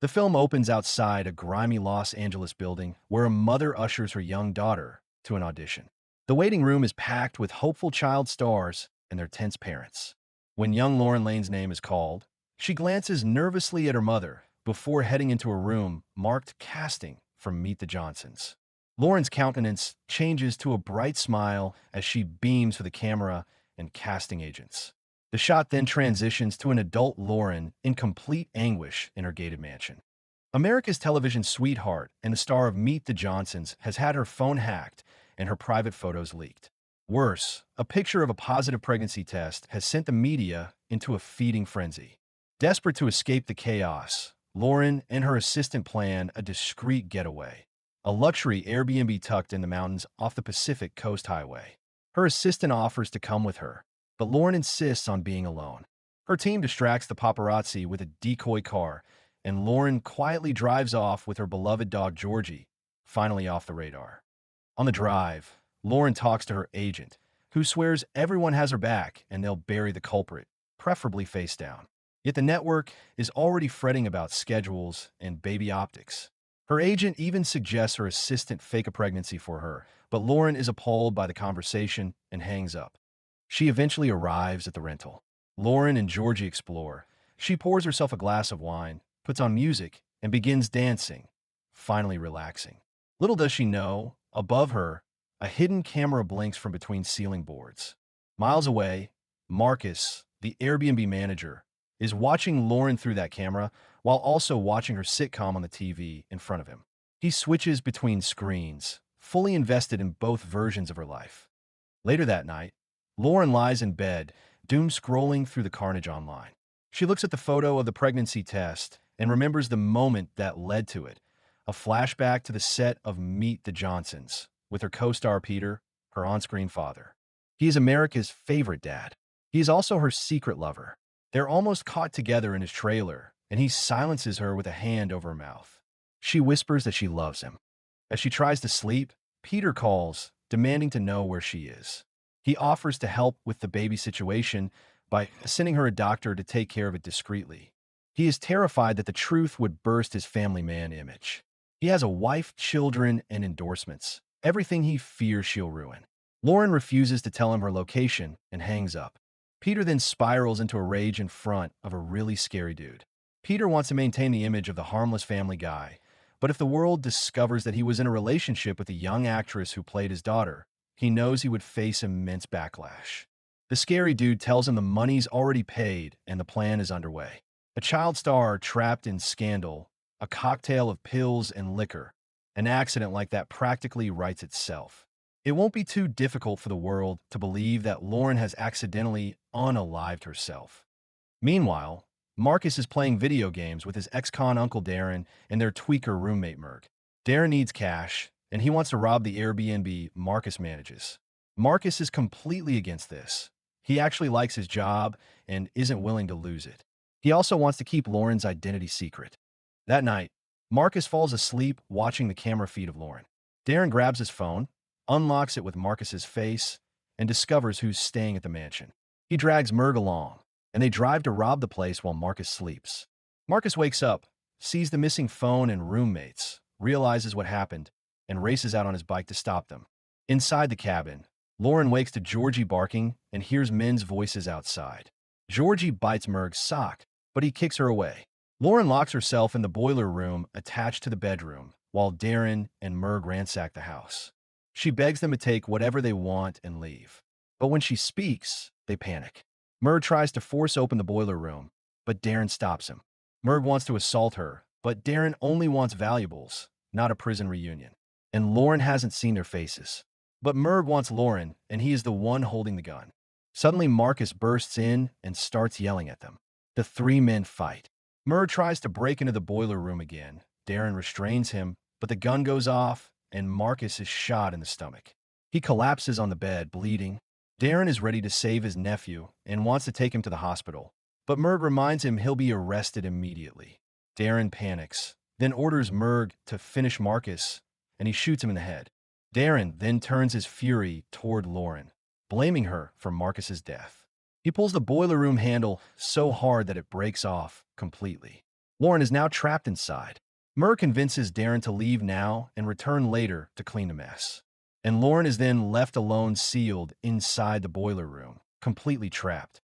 The film opens outside a grimy Los Angeles building where a mother ushers her young daughter to an audition. The waiting room is packed with hopeful child stars and their tense parents. When young Lauren Lane's name is called, she glances nervously at her mother before heading into a room marked casting from Meet the Johnsons. Lauren's countenance changes to a bright smile as she beams for the camera and casting agents. The shot then transitions to an adult Lauren in complete anguish in her gated mansion. America's television sweetheart and the star of Meet the Johnsons has had her phone hacked and her private photos leaked. Worse, a picture of a positive pregnancy test has sent the media into a feeding frenzy. Desperate to escape the chaos, Lauren and her assistant plan a discreet getaway, a luxury Airbnb tucked in the mountains off the Pacific Coast Highway. Her assistant offers to come with her, but Lauren insists on being alone. Her team distracts the paparazzi with a decoy car, and Lauren quietly drives off with her beloved dog Georgie, finally off the radar. On the drive, Lauren talks to her agent, who swears everyone has her back and they'll bury the culprit, preferably face down. Yet the network is already fretting about schedules and baby optics. Her agent even suggests her assistant fake a pregnancy for her, but Lauren is appalled by the conversation and hangs up. She eventually arrives at the rental. Lauren and Georgie explore. She pours herself a glass of wine, puts on music, and begins dancing, finally relaxing. Little does she know, above her, a hidden camera blinks from between ceiling boards. Miles away, Marcus, the Airbnb manager, is watching Lauren through that camera while also watching her sitcom on the TV in front of him. He switches between screens, fully invested in both versions of her life. Later that night, Lauren lies in bed, doom scrolling through the carnage online. She looks at the photo of the pregnancy test and remembers the moment that led to it, a flashback to the set of Meet the Johnsons, with her co-star Peter, her on-screen father. He is America's favorite dad. He is also her secret lover. They're almost caught together in his trailer, and he silences her with a hand over her mouth. She whispers that she loves him. As she tries to sleep, Peter calls, demanding to know where she is. He offers to help with the baby situation by sending her a doctor to take care of it discreetly. He is terrified that the truth would burst his family man image. He has a wife, children, and endorsements, everything he fears she'll ruin. Lauren refuses to tell him her location and hangs up. Peter then spirals into a rage in front of a really scary dude. Peter wants to maintain the image of the harmless family guy, but if the world discovers that he was in a relationship with a young actress who played his daughter, he knows he would face immense backlash. The scary dude tells him the money's already paid and the plan is underway. A child star trapped in scandal, a cocktail of pills and liquor. An accident like that practically writes itself. It won't be too difficult for the world to believe that Lauren has accidentally unalived herself. Meanwhile, Marcus is playing video games with his ex-con Uncle Darren and their tweaker roommate Merg. Darren needs cash, and he wants to rob the Airbnb Marcus manages. Marcus is completely against this. He actually likes his job and isn't willing to lose it. He also wants to keep Lauren's identity secret. That night, Marcus falls asleep watching the camera feed of Lauren. Darren grabs his phone, unlocks it with Marcus's face, and discovers who's staying at the mansion. He drags Merg along, and they drive to rob the place while Marcus sleeps. Marcus wakes up, sees the missing phone and roommates, realizes what happened, and races out on his bike to stop them. Inside the cabin, Lauren wakes to Georgie barking and hears men's voices outside. Georgie bites Merg's sock, but he kicks her away. Lauren locks herself in the boiler room attached to the bedroom, while Darren and Merg ransack the house. She begs them to take whatever they want and leave. But when she speaks, they panic. Merg tries to force open the boiler room, but Darren stops him. Merg wants to assault her, but Darren only wants valuables, not a prison reunion. And Lauren hasn't seen their faces. But Merg wants Lauren, and he is the one holding the gun. Suddenly, Marcus bursts in and starts yelling at them. The three men fight. Merg tries to break into the boiler room again. Darren restrains him, but the gun goes off, and Marcus is shot in the stomach. He collapses on the bed, bleeding. Darren is ready to save his nephew and wants to take him to the hospital, but Merg reminds him he'll be arrested immediately. Darren panics, then orders Merg to finish Marcus, and he shoots him in the head. Darren then turns his fury toward Lauren, blaming her for Marcus's death. He pulls the boiler room handle so hard that it breaks off completely. Lauren is now trapped inside. Murr convinces Darren to leave now and return later to clean the mess. And Lauren is then left alone, sealed inside the boiler room, completely trapped.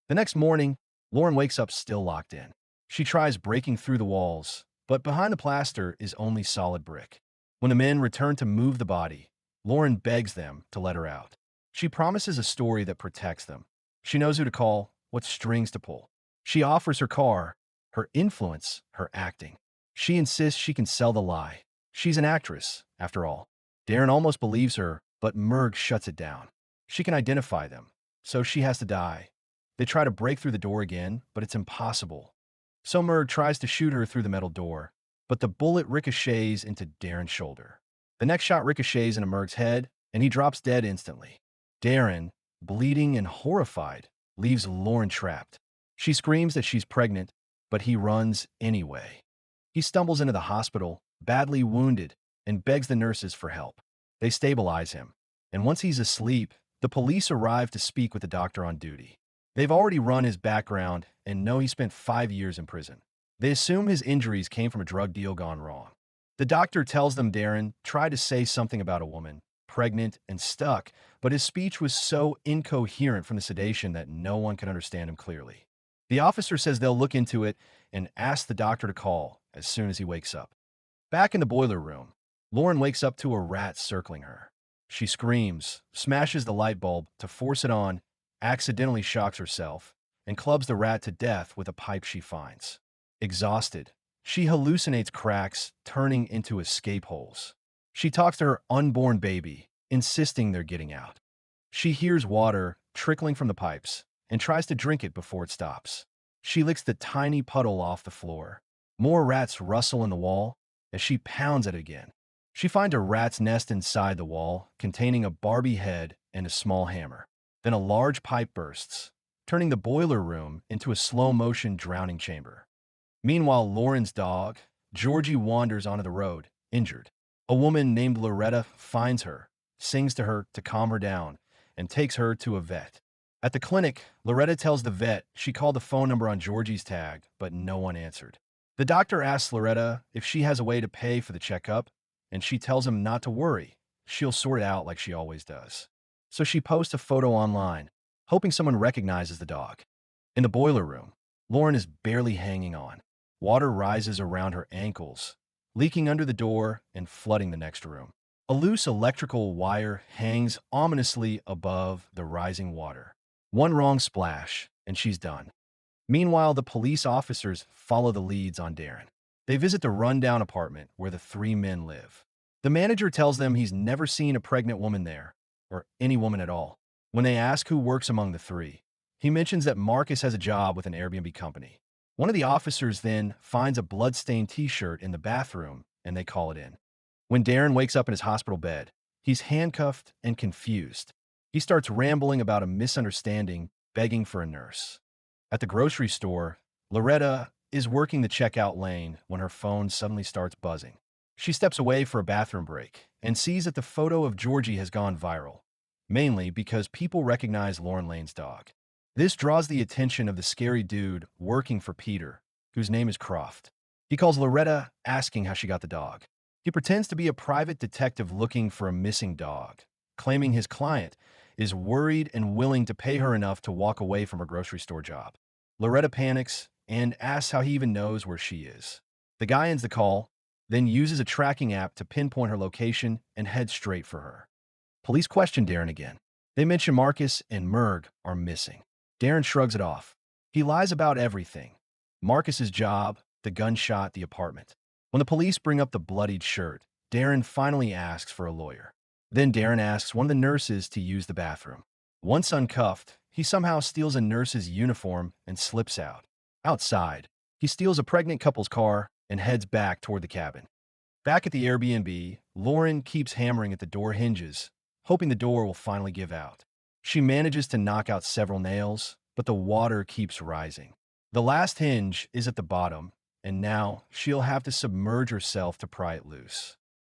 The next morning, Lauren wakes up still locked in. She tries breaking through the walls, but behind the plaster is only solid brick. When the men return to move the body, Lauren begs them to let her out. She promises a story that protects them. She knows who to call, what strings to pull. She offers her car, her influence, her acting. She insists she can sell the lie. She's an actress, after all. Darren almost believes her, but Merg shuts it down. She can identify them, so she has to die. They try to break through the door again, but it's impossible. So Merg tries to shoot her through the metal door, but the bullet ricochets into Darren's shoulder. The next shot ricochets into Merg's head, and he drops dead instantly. Darren, bleeding and horrified, leaves Lauren trapped. She screams that she's pregnant, but he runs anyway. He stumbles into the hospital, badly wounded, and begs the nurses for help. They stabilize him, and once he's asleep, the police arrive to speak with the doctor on duty. They've already run his background and know he spent 5 years in prison. They assume his injuries came from a drug deal gone wrong. The doctor tells them Darren tried to say something about a woman, pregnant and stuck, but his speech was so incoherent from the sedation that no one can understand him clearly. The officer says they'll look into it and ask the doctor to call as soon as he wakes up. Back in the boiler room, Lauren wakes up to a rat circling her. She screams, smashes the light bulb to force it on, accidentally shocks herself, and clubs the rat to death with a pipe she finds. Exhausted, she hallucinates cracks turning into escape holes. She talks to her unborn baby, insisting they're getting out. She hears water trickling from the pipes and tries to drink it before it stops. She licks the tiny puddle off the floor. More rats rustle in the wall as she pounds it again. She finds a rat's nest inside the wall, containing a Barbie head and a small hammer. Then a large pipe bursts, turning the boiler room into a slow-motion drowning chamber. Meanwhile, Lauren's dog, Georgie, wanders onto the road, injured. A woman named Loretta finds her, sings to her to calm her down, and takes her to a vet. At the clinic, Loretta tells the vet she called the phone number on Georgie's tag, but no one answered. The doctor asks Loretta if she has a way to pay for the checkup, and she tells him not to worry. She'll sort it out like she always does. So she posts a photo online, hoping someone recognizes the dog. In the boiler room, Lauren is barely hanging on. Water rises around her ankles, leaking under the door and flooding the next room. A loose electrical wire hangs ominously above the rising water. One wrong splash, and she's done. Meanwhile, the police officers follow the leads on Darren. They visit the rundown apartment where the three men live. The manager tells them he's never seen a pregnant woman there, or any woman at all. When they ask who works among the three, he mentions that Marcus has a job with an Airbnb company. One of the officers then finds a blood-stained t-shirt in the bathroom, and they call it in. When Darren wakes up in his hospital bed, he's handcuffed and confused. He starts rambling about a misunderstanding, begging for a nurse. At the grocery store, Loretta is working the checkout lane when her phone suddenly starts buzzing. She steps away for a bathroom break and sees that the photo of Georgie has gone viral, mainly because people recognize Lauren Lane's dog. This draws the attention of the scary dude working for Peter, whose name is Croft. He calls Loretta, asking how she got the dog. He pretends to be a private detective looking for a missing dog, claiming his client is worried and willing to pay her enough to walk away from her grocery store job. Loretta panics and asks how he even knows where she is. The guy ends the call, then uses a tracking app to pinpoint her location and head straight for her. Police question Darren again. They mention Marcus and Merg are missing. Darren shrugs it off. He lies about everything. Marcus's job, the gunshot, the apartment. When the police bring up the bloodied shirt, Darren finally asks for a lawyer. Then Darren asks one of the nurses to use the bathroom. Once uncuffed, he somehow steals a nurse's uniform and slips out. Outside, he steals a pregnant couple's car and heads back toward the cabin. Back at the Airbnb, Lauren keeps hammering at the door hinges, hoping the door will finally give out. She manages to knock out several nails, but the water keeps rising. The last hinge is at the bottom, and now she'll have to submerge herself to pry it loose.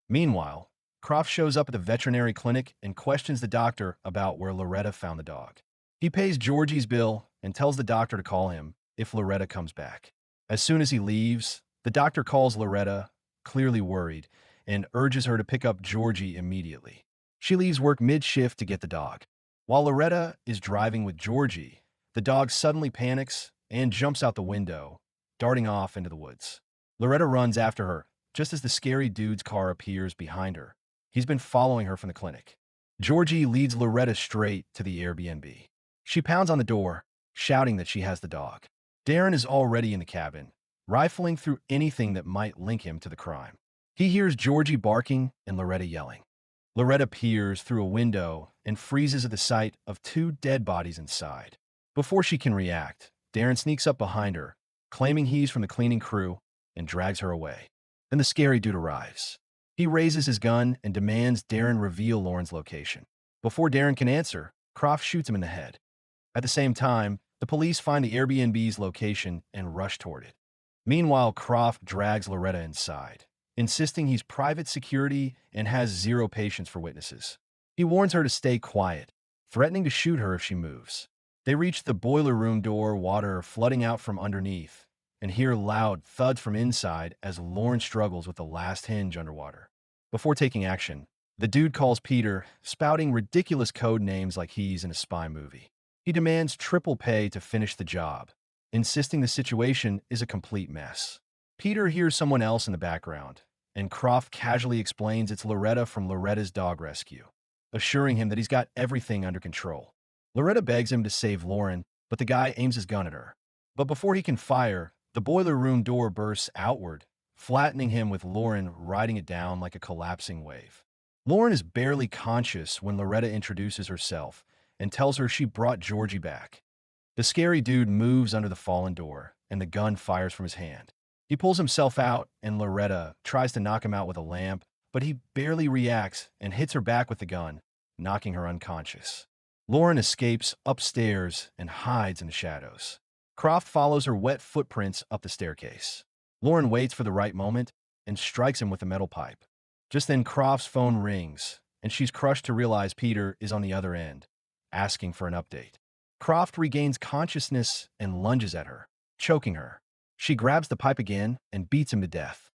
Meanwhile, Croft shows up at the veterinary clinic and questions the doctor about where Loretta found the dog. He pays Georgie's bill and tells the doctor to call him if Loretta comes back. As soon as he leaves, the doctor calls Loretta, clearly worried, and urges her to pick up Georgie immediately. She leaves work mid-shift to get the dog. While Loretta is driving with Georgie, the dog suddenly panics and jumps out the window, darting off into the woods. Loretta runs after her, just as the scary dude's car appears behind her. He's been following her from the clinic. Georgie leads Loretta straight to the Airbnb. She pounds on the door, shouting that she has the dog. Darren is already in the cabin, rifling through anything that might link him to the crime. He hears Georgie barking and Loretta yelling. Loretta peers through a window and freezes at the sight of two dead bodies inside. Before she can react, Darren sneaks up behind her, claiming he's from the cleaning crew, and drags her away. Then the scary dude arrives. He raises his gun and demands Darren reveal Lauren's location. Before Darren can answer, Croft shoots him in the head. At the same time, the police find the Airbnb's location and rush toward it. Meanwhile, Croft drags Loretta inside, insisting he's private security and has zero patience for witnesses. He warns her to stay quiet, threatening to shoot her if she moves. They reach the boiler room door, water flooding out from underneath, and hear loud thuds from inside as Lauren struggles with the last hinge underwater. Before taking action, the dude calls Peter, spouting ridiculous code names like he's in a spy movie. He demands triple pay to finish the job, insisting the situation is a complete mess. Peter hears someone else in the background, and Croft casually explains it's Loretta from Loretta's dog rescue, assuring him that he's got everything under control. Loretta begs him to save Lauren, but the guy aims his gun at her. But before he can fire, the boiler room door bursts outward, flattening him with Lauren riding it down like a collapsing wave. Lauren is barely conscious when Loretta introduces herself and tells her she brought Georgie back. The scary dude moves under the fallen door, and the gun fires from his hand. He pulls himself out, and Loretta tries to knock him out with a lamp, but he barely reacts and hits her back with the gun, knocking her unconscious. Lauren escapes upstairs and hides in the shadows. Croft follows her wet footprints up the staircase. Lauren waits for the right moment and strikes him with a metal pipe. Just then, Croft's phone rings, and she's crushed to realize Peter is on the other end, asking for an update. Croft regains consciousness and lunges at her, choking her. She grabs the pipe again and beats him to death.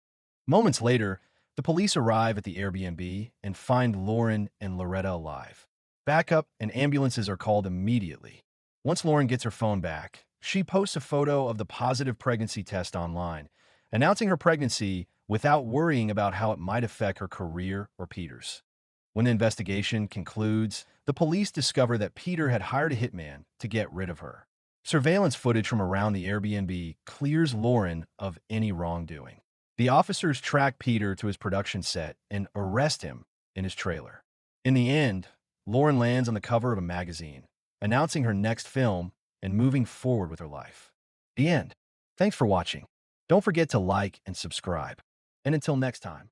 Moments later, the police arrive at the Airbnb and find Lauren and Loretta alive. Backup and ambulances are called immediately. Once Lauren gets her phone back, she posts a photo of the positive pregnancy test online, announcing her pregnancy without worrying about how it might affect her career or Peter's. When the investigation concludes, the police discover that Peter had hired a hitman to get rid of her. Surveillance footage from around the Airbnb clears Lauren of any wrongdoing. The officers track Peter to his production set and arrest him in his trailer. In the end, Lauren lands on the cover of a magazine, announcing her next film and moving forward with her life. The end. Thanks for watching. Don't forget to like and subscribe. And until next time.